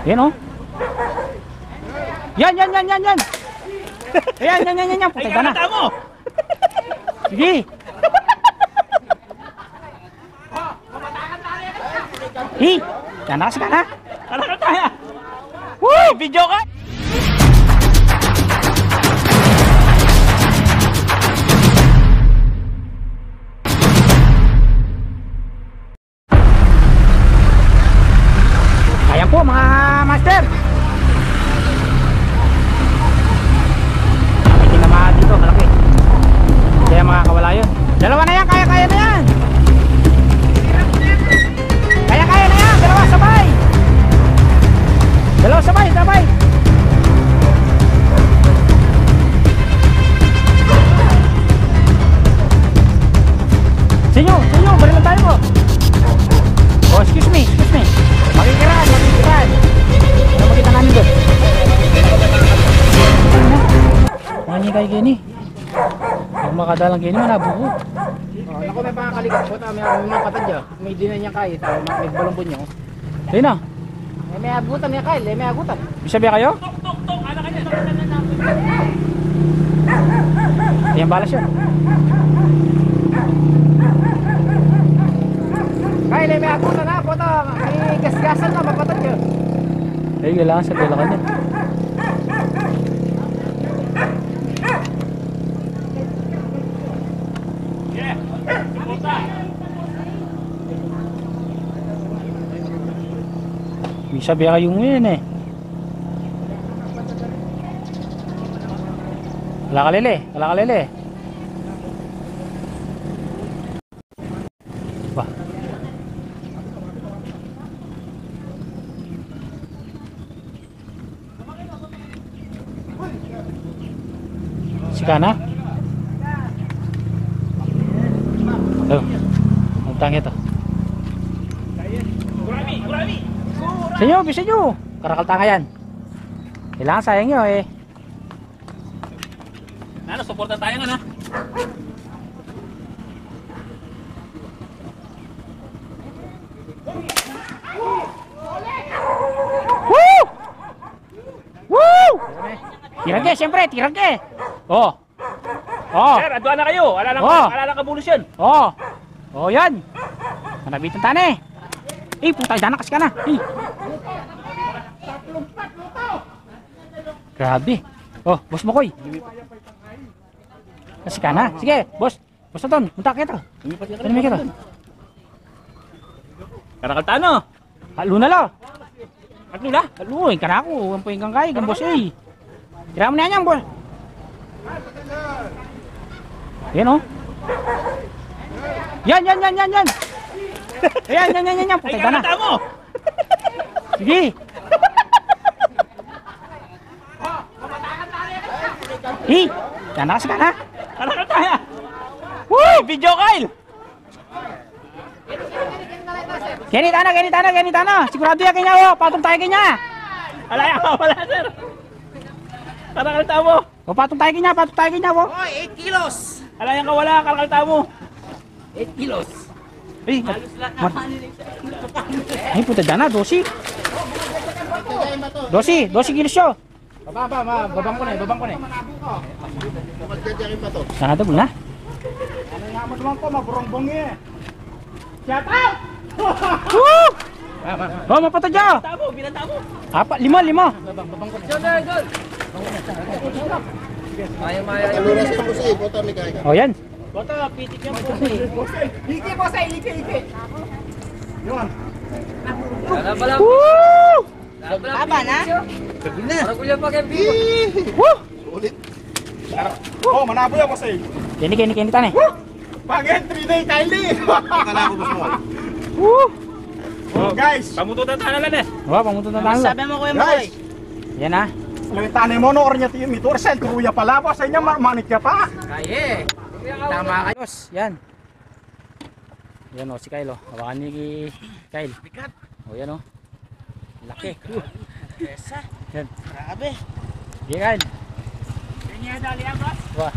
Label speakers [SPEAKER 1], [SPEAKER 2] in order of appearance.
[SPEAKER 1] Yan oh. Yan. Ayan. Putay ka na. Sige. Hi. Kana kasi kana. Kana tayo. Woo! Video ka. Ayan po mga master. Dito malaki. Kaya makakawala yun. Dalawa na yan, kaya na yan. Kaya na yan, dalawa sabay. Sinyo, barilan tayo po. Oh, excuse me. Makikiran. Ano makita namin doon? Mga kayo gini. Ang makadalang gini, manabuho.
[SPEAKER 2] Naku, may pangakalikat po. May mga patadya. May dinan niya kayo. May balong po niyo.
[SPEAKER 1] Ayun na.
[SPEAKER 2] May agutan niya kayo. May agutan.
[SPEAKER 1] Bisa biya kayo?
[SPEAKER 2] Tok. Anak ka niya.
[SPEAKER 1] Ayan balas yun.
[SPEAKER 2] Kaya may agutan na po. May gasgasan na mapatadya.
[SPEAKER 1] Ay, kailangan sa dala ka niya. Bisa biya kayong ngayon eh. Kalakalele. Ba. Sikana? Oh. Utang ito. Gurami. Senyo, bisa nyo. Karakaltanga yan. Kailangan sayang nyo eh.
[SPEAKER 3] Ano, supportan tayo nga na.
[SPEAKER 1] Woo! Tirage, siyempre, tirage. Oh.
[SPEAKER 3] Sir, aduan na kayo. Wala nang kabulos yun.
[SPEAKER 1] Oh, yan. Manabitan tane. Putay dana kasi ka na. Grabe. Oh, boss mo koy. Kasi ka na. Sige, boss. Boss na doon. Punta kita. Ano kita?
[SPEAKER 3] Karakaltano.
[SPEAKER 1] Halo na lo. Halo, yung kana ko. Ang pahinggang kay, ang boss eh. Tira mo na yan, boss. Yan oh. Yan. Ayan. Putay ka na. Sige. Kana kasi kana.
[SPEAKER 3] Karakaltaya. Woo! Video Kyle.
[SPEAKER 1] Ganitana. Sigurado yan kanya oh. Patong tayo kanya.
[SPEAKER 3] Wala sir. Karakalta mo.
[SPEAKER 1] O patong tayo kanya oh.
[SPEAKER 2] Hoy, 8 kilos.
[SPEAKER 3] Alayan ka wala, karakalta mo.
[SPEAKER 2] 8 kilos.
[SPEAKER 1] Ay, puta dana, 12 kilos siya.
[SPEAKER 2] Babang ko na.
[SPEAKER 1] Sana ito muna.
[SPEAKER 2] Ano nga mo naman po, maburongbong eh. Shout out!
[SPEAKER 1] Woo! Oh, mapatay dyan.
[SPEAKER 3] Binanta mo.
[SPEAKER 1] 5.
[SPEAKER 2] Babang ko na.
[SPEAKER 3] Gol.
[SPEAKER 1] Oh, yan.
[SPEAKER 3] Boto, pitik yan po.
[SPEAKER 2] Hiki po sa hiki. Yun.
[SPEAKER 1] Woo!
[SPEAKER 2] Tama na?
[SPEAKER 1] Woo!
[SPEAKER 2] Oh, manabo yan po sa
[SPEAKER 1] Kini tane.
[SPEAKER 2] Pag-end 3 day Kylie.
[SPEAKER 1] Woo!
[SPEAKER 2] Oh, guys.
[SPEAKER 3] Pamututan tayo na lang eh.
[SPEAKER 1] Oh, pamunto na tayo.
[SPEAKER 2] Sabi mo ko yung Guys.
[SPEAKER 1] Yan ah.
[SPEAKER 2] Lawitane mo no ornya ti mitur sen kuya pala po sa inyo manik ya pa.
[SPEAKER 1] Kaya. Tama kayo. Yan. Yan oh, si Kyle oh. Hawakan ni Kyle.
[SPEAKER 2] Bigat.
[SPEAKER 1] Oh, yan oh. Laki.
[SPEAKER 2] Esa.
[SPEAKER 1] Yan.
[SPEAKER 2] Grabe.
[SPEAKER 1] Sige Kyle.
[SPEAKER 2] Kanya dali ang boss.
[SPEAKER 1] Wah.